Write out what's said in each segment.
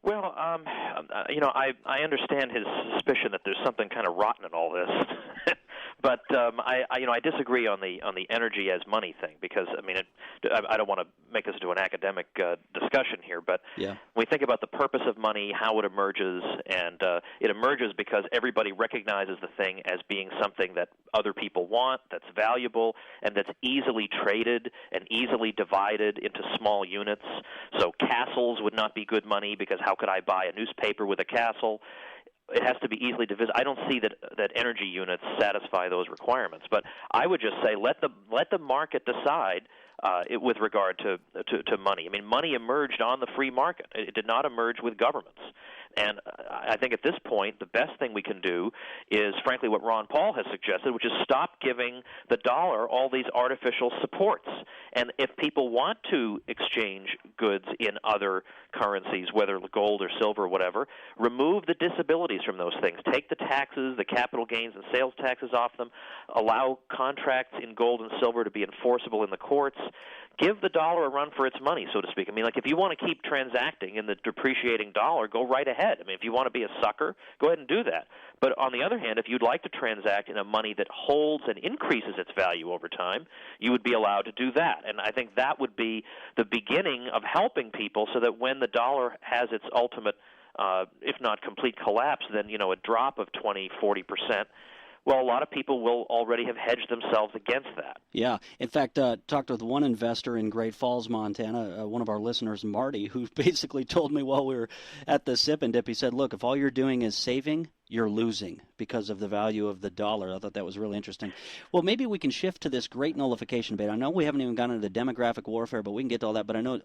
Well, I understand his suspicion that there's something kind of rotten in all this, but I disagree on the energy as money thing because I don't want to make this into an academic discussion here, but yeah. when we think about the purpose of money, how it emerges, and it emerges because everybody recognizes the thing as being something that other people want, that's valuable, and that's easily traded and easily divided into small units. So castles would not be good money because how could I buy a newspaper with a castle? It has to be easily divisible. I don't see that energy units satisfy those requirements. But I would just say let the market decide with regard to money. I mean, money emerged on the free market. It did not emerge with governments. And I think at this point, the best thing we can do is, frankly, what Ron Paul has suggested, which is stop giving the dollar all these artificial supports. And if people want to exchange goods in other currencies, whether gold or silver or whatever, remove the disabilities from those things. Take the taxes, the capital gains and sales taxes off them. Allow contracts in gold and silver to be enforceable in the courts. Give the dollar a run for its money, so to speak. I mean, like if you want to keep transacting in the depreciating dollar, go right ahead. I mean, if you want to be a sucker, go ahead and do that. But on the other hand, if you'd like to transact in a money that holds and increases its value over time, you would be allowed to do that. And I think that would be the beginning of helping people so that when the dollar has its ultimate, if not complete collapse, then, a drop of 20, 40%, well, a lot of people will already have hedged themselves against that. Yeah. In fact, talked with one investor in Great Falls, Montana, one of our listeners, Marty, who basically told me while we were at the sip and dip, he said, look, if all you're doing is saving, you're losing because of the value of the dollar. I thought that was really interesting. Well, maybe we can shift to this great nullification debate. I know we haven't even gotten into demographic warfare, but we can get to all that. But I know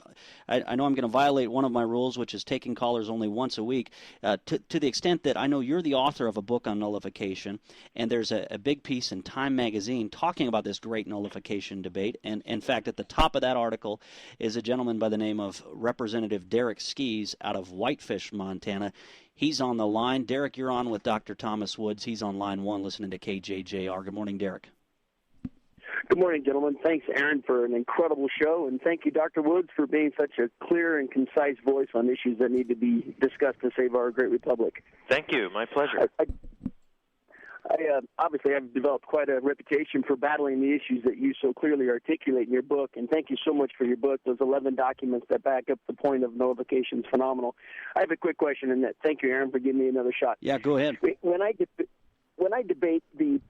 I'm going to violate one of my rules, which is taking callers only once a week, to the extent that I know you're the author of a book on nullification, and there's a big piece in Time magazine talking about this great nullification debate. And in fact, at the top of that article is a gentleman by the name of Representative Derek Skees out of Whitefish, Montana. He's on the line. Derek, you're on with Dr. Thomas Woods. He's on line one listening to KJJR. Good morning, Derek. Good morning, gentlemen. Thanks, Aaron, for an incredible show, and thank you, Dr. Woods, for being such a clear and concise voice on issues that need to be discussed to save our great republic. Thank you. My pleasure. Obviously, I've developed quite a reputation for battling the issues that you so clearly articulate in your book, and thank you so much for your book. Those 11 documents that back up the point of nullification is phenomenal. I have a quick question, and thank you, Aaron, for giving me another shot. Yeah, go ahead. When I debate the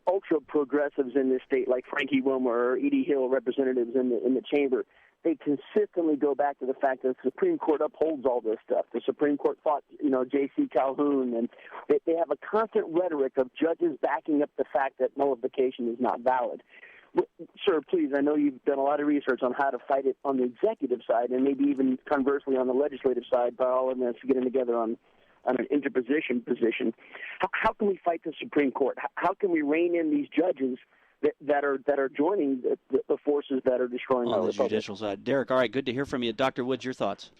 ultra-progressives in this state, like Frankie Wilmer or Edie Hill representatives in the chamber, they consistently go back to the fact that the Supreme Court upholds all this stuff. The Supreme Court fought, J.C. Calhoun, and they have a constant rhetoric of judges backing up the fact that nullification is not valid. Sir, please, I know you've done a lot of research on how to fight it on the executive side and maybe even conversely on the legislative side by all of us getting together on an interposition position. How can we fight the Supreme Court? How can we rein in these judges that are joining the forces that are destroying our republic? On the judicial side. Derek, all right, good to hear from you. Dr. Woods, your thoughts?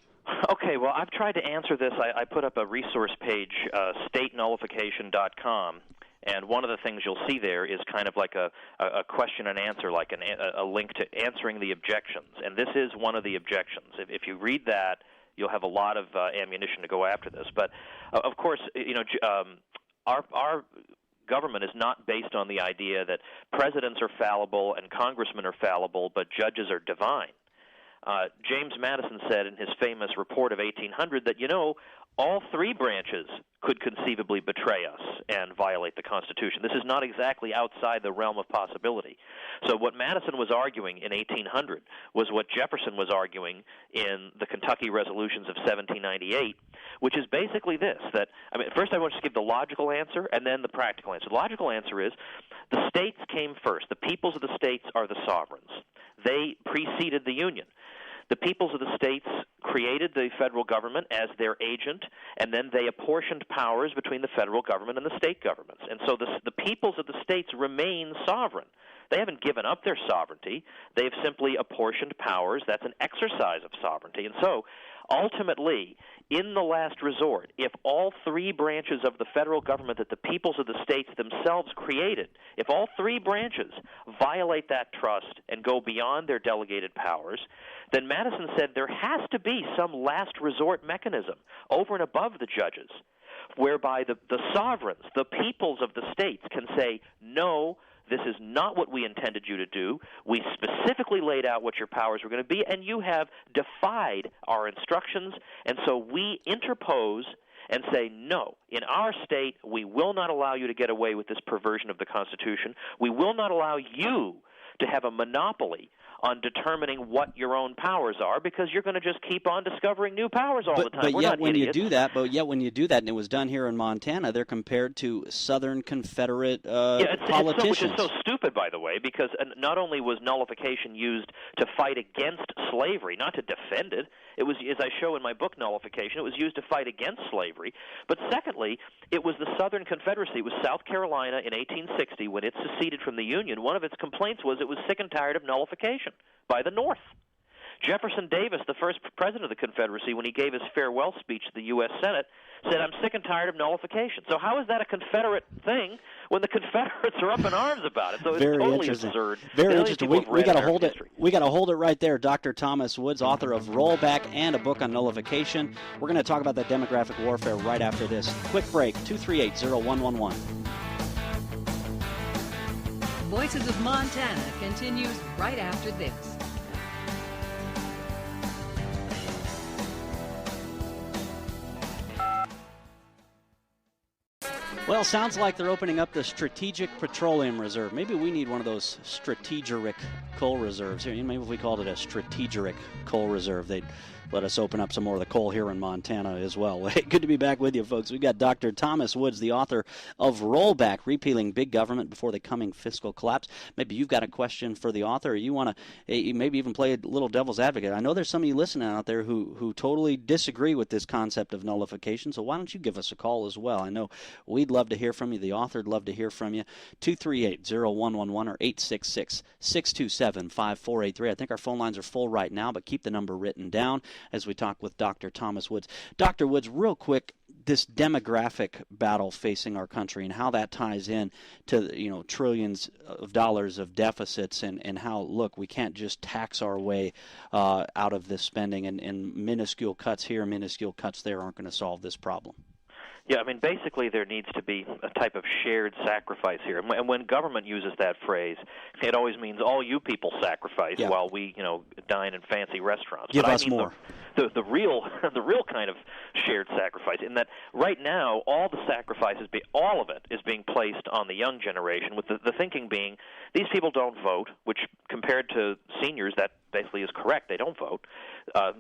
Okay, well, I've tried to answer this. I put up a resource page, statenullification.com, and one of the things you'll see there is kind of like a question and answer, like a link to answering the objections. And this is one of the objections. If you read that, you'll have a lot of ammunition to go after this. But, of course, our government is not based on the idea that presidents are fallible and congressmen are fallible, but judges are divine. James Madison said in his famous report of 1800 that, all three branches could conceivably betray us and violate the Constitution. This is not exactly outside the realm of possibility. So what Madison was arguing in 1800 was what Jefferson was arguing in the Kentucky Resolutions of 1798, which is basically this, first I want to give the logical answer and then the practical answer. The logical answer is the states came first. The peoples of the states are the sovereigns. They preceded the Union. The peoples of the states created the federal government as their agent, and then they apportioned powers between the federal government and the state governments. And so the peoples of the states remain sovereign. They haven't given up their sovereignty. They've simply apportioned powers. That's an exercise of sovereignty. And so Ultimately, in the last resort, if all three branches of the federal government that the peoples of the states themselves created, if all three branches violate that trust and go beyond their delegated powers, then Madison said there has to be some last resort mechanism over and above the judges, whereby the sovereigns, the peoples of the states, can say, no, this is not what we intended you to do. We specifically laid out what your powers were going to be, and you have defied our instructions, and so we interpose and say, no, in our state, we will not allow you to get away with this perversion of the Constitution. We will not allow you to have a monopoly on determining what your own powers are, because you're going to just keep on discovering new powers all the time. But We're yet not when idiots. you do that, and it was done here in Montana, they're compared to Southern Confederate politicians. Which is so stupid, by the way, because not only was nullification used to fight against slavery, not to defend it. It was, as I show in my book, Nullification, it was used to fight against slavery. But secondly, it was the Southern Confederacy. It was South Carolina in 1860 when it seceded from the Union. One of its complaints was it was sick and tired of nullification by the North. Jefferson Davis, the first president of the Confederacy, when he gave his farewell speech to the U.S. Senate, said, I'm sick and tired of nullification. So how is that a Confederate thing when the Confederates are up in arms about it? So it's totally absurd. Very interesting. We got to hold it. We got to hold it right there. Dr. Thomas Woods, author of Rollback and a book on nullification. We're going to talk about that demographic warfare right after this. Quick break, 238-0111. Voices of Montana continues right after this. Well, sounds like they're opening up the Strategic Petroleum Reserve. Maybe we need one of those strategic coal reserves here. Maybe if we called it a strategic coal reserve, they'd let us open up some more of the coal here in Montana as well. Hey, good to be back with you, folks. We've got Dr. Thomas Woods, the author of Rollback, Repealing Big Government Before the Coming Fiscal Collapse. Maybe you've got a question for the author, or you want to maybe even play a little devil's advocate. I know there's some of you listening out there who totally disagree with this concept of nullification, so why don't you give us a call as well? I know we'd love to hear from you. The author would love to hear from you. 238-0111 or 866-627-5483. I think our phone lines are full right now, but keep the number written down as we talk with Dr. Thomas Woods. Dr. Woods, real quick, this demographic battle facing our country and how that ties in to trillions of dollars of deficits and how, look, we can't just tax our way out of this spending and minuscule cuts here, minuscule cuts there aren't going to solve this problem. Yeah, I mean, basically there needs to be a type of shared sacrifice here. And when government uses that phrase, it always means all you people sacrifice while we, dine in fancy restaurants. Give us more. The real kind of shared sacrifice, in that right now all the sacrifices, all of it is being placed on the young generation, with the thinking being these people don't vote, which compared to seniors that basically is correct. They don't vote.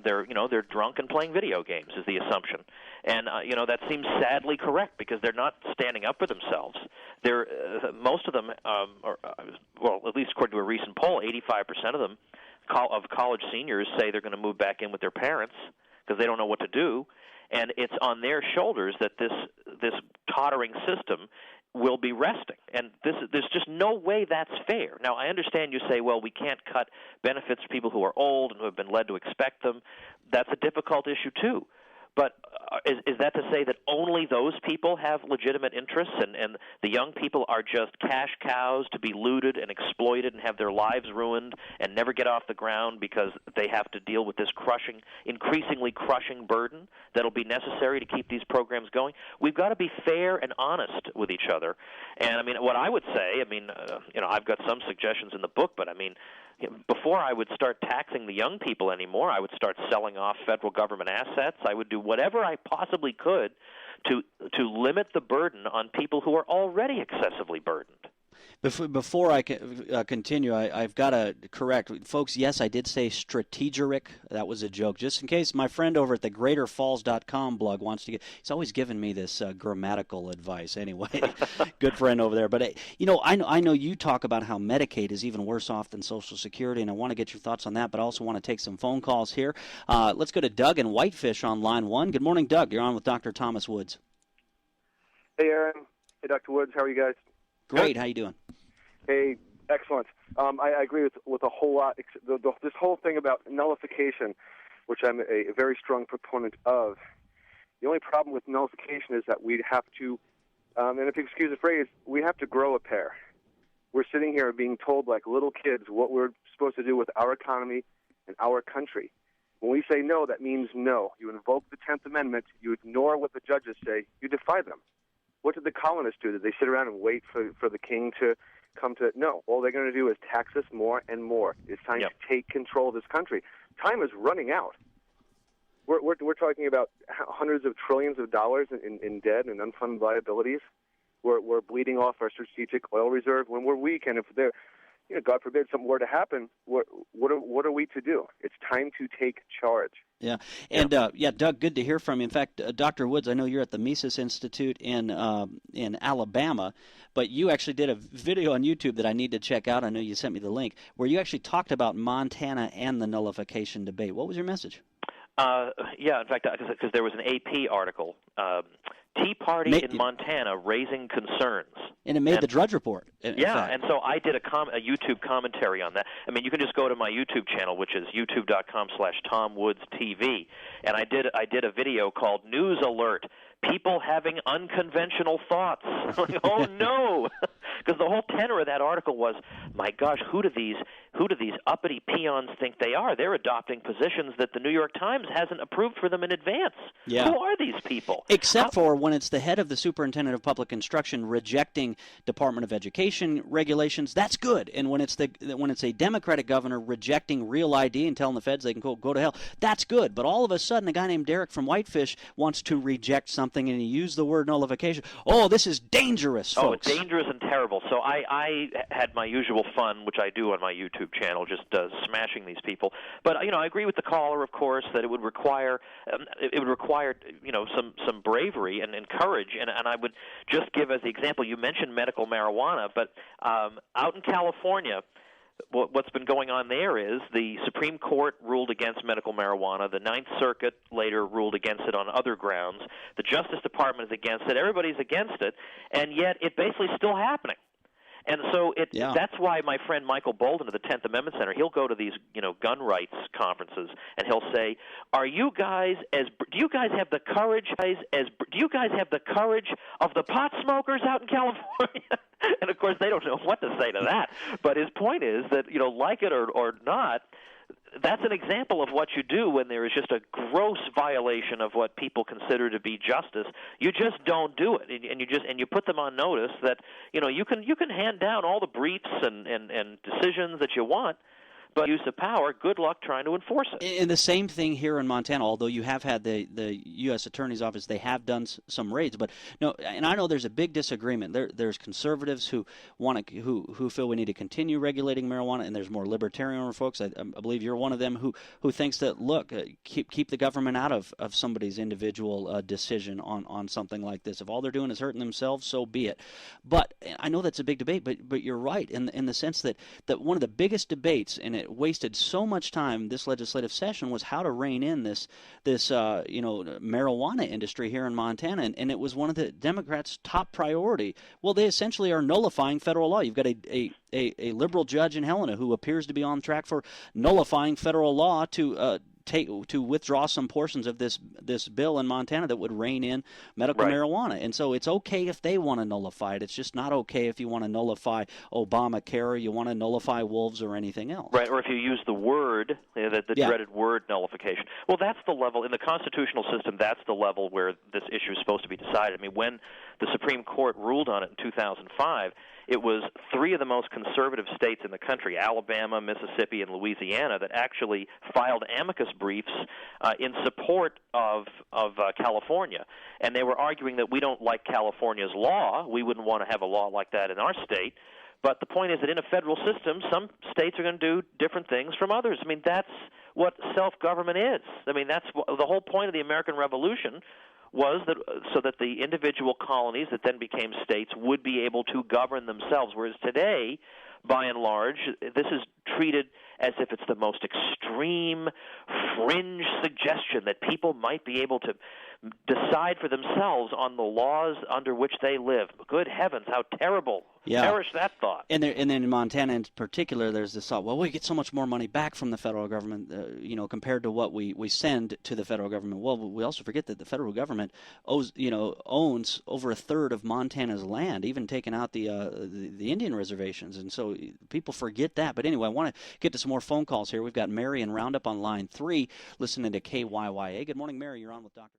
They're drunk and playing video games is the assumption, and that seems sadly correct because they're not standing up for themselves. They're most of them, at least according to a recent poll, 85% of them of college seniors say they're going to move back in with their parents because they don't know what to do, and it's on their shoulders that this tottering system will be resting. And there's just no way that's fair. Now, I understand you say, well, we can't cut benefits for people who are old and who have been led to expect them. That's a difficult issue, too. But is that to say that only those people have legitimate interests and the young people are just cash cows to be looted and exploited and have their lives ruined and never get off the ground because they have to deal with this increasingly crushing burden that'll be necessary to keep these programs going? We've got to be fair and honest with each other. And, I mean, what I would say, I've got some suggestions in the book, but, before I would start taxing the young people anymore, I would start selling off federal government assets. I would do whatever I possibly could to limit the burden on people who are already excessively burdened. Before I continue, I've got to correct. Folks, yes, I did say strategic. That was a joke. Just in case my friend over at the GreaterFalls.com blog wants to he's always given me this grammatical advice. Anyway, good friend over there. But, I know you talk about how Medicaid is even worse off than Social Security, and I want to get your thoughts on that, but I also want to take some phone calls here. Let's go to Doug in Whitefish on line 1. Good morning, Doug. You're on with Dr. Thomas Woods. Hey, Aaron. Hey, Dr. Woods. How are you guys? Great. How you doing? Hey, excellent. I agree with a whole lot. This whole thing about nullification, which I'm a very strong proponent of. The only problem with nullification is that we'd have to, and if you excuse the phrase, we have to grow a pair. We're sitting here being told like little kids what we're supposed to do with our economy and our country. When we say no, that means no. You invoke the 10th Amendment. You ignore what the judges say. You defy them. What did the colonists do? Did they sit around and wait for the king to come to? No. All they're going to do is tax us more and more. It's time to take control of this country. Time is running out. We're talking about hundreds of trillions of dollars in debt and unfunded liabilities. We're bleeding off our strategic oil reserve when we're weak, and if there, God forbid, something were to happen, what are we to do? It's time to take charge. Yeah, and Doug, good to hear from you. In fact, Dr. Woods, I know you're at the Mises Institute in Alabama, but you actually did a video on YouTube that I need to check out. I know you sent me the link, where you actually talked about Montana and the nullification debate. What was your message? In fact, because there was an AP article, Tea Party in Montana raising concerns. And it made the Drudge Report. In fact. And so I did a YouTube commentary on that. I mean, you can just go to my YouTube channel, which is youtube.com/TomWoodsTV, and I did a video called News Alert, People Having Unconventional Thoughts. Oh, no! Because the whole tenor of that article was, my gosh, who do these uppity peons think they are? They're adopting positions that the New York Times hasn't approved for them in advance. Yeah. Who are these people? Except for when it's the head of the Superintendent of Public Instruction rejecting Department of Education regulations, that's good. And when it's a Democratic governor rejecting Real ID and telling the feds they can go to hell, that's good. But all of a sudden, a guy named Derek from Whitefish wants to reject something, and he used the word nullification. Oh, this is dangerous, folks. Oh, dangerous and terrible. So I had my usual fun, which I do on my YouTube channel, just smashing these people. But I agree with the caller, of course, that it would require some bravery and courage. And I would just give as the example, you mentioned medical marijuana, but out in California, what's been going on there is the Supreme Court ruled against medical marijuana. The Ninth Circuit later ruled against it on other grounds. The Justice Department is against it. Everybody's against it, and yet it's basically still happening. And so that's why my friend Michael Bolden of the 10th Amendment Center, he'll go to these gun rights conferences and he'll say, do you guys have the courage of the pot smokers out in California? And of course they don't know what to say to that. But his point is that like it or not, that's an example of what you do when there is just a gross violation of what people consider to be justice. You just don't do it, and you put them on notice that you can hand down all the briefs and decisions that you want, but use of power, good luck trying to enforce it. And the same thing here in Montana, although you have had the U.S. Attorney's Office, they have done some raids. But no, and I know there's a big disagreement. There's conservatives who feel we need to continue regulating marijuana, and there's more libertarian folks. I believe you're one of them who thinks that, look, keep the government out of somebody's individual decision on something like this. If all they're doing is hurting themselves, so be it. But I know that's a big debate, but you're right in the sense that one of the biggest debates, and it wasted so much time this legislative session, was how to rein in this marijuana industry here in Montana, and it was one of the Democrats' top priority. Well, they essentially are nullifying federal law. You've got a liberal judge in Helena who appears to be on track for nullifying federal law to withdraw some portions of this bill in Montana that would rein in medical marijuana. And so it's okay if they want to nullify it. It's just not okay if you want to nullify Obamacare or you want to nullify wolves or anything else. Right, or if you use the word, the dreaded word nullification. Well, that's the level, in the constitutional system, that's the level where this issue is supposed to be decided. I mean, when the Supreme Court ruled on it in 2005, it was 3 of the most conservative states in the country, Alabama, Mississippi, and Louisiana, that actually filed amicus briefs in support of California. And they were arguing that we don't like California's law. We wouldn't want to have a law like that in our state. But the point is that in a federal system, some states are going to do different things from others. I mean, that's what self-government is. I mean, that's the whole point of the American Revolution, was that so that the individual colonies that then became states would be able to govern themselves, whereas today, by and large, this is treated as if it's the most extreme, fringe suggestion that people might be able to decide for themselves on the laws under which they live. Good heavens, how terrible. Yeah. Perish that thought. And then in Montana in particular, there's this thought, well, we get so much more money back from the federal government, compared to what we send to the federal government. Well, we also forget that the federal government owns over a third of Montana's land, even taking out the Indian reservations. And so people forget that. But anyway, I want to get to some more phone calls here. We've got Mary in Roundup on line 3 listening to KYYA. Good morning, Mary. You're on with Dr.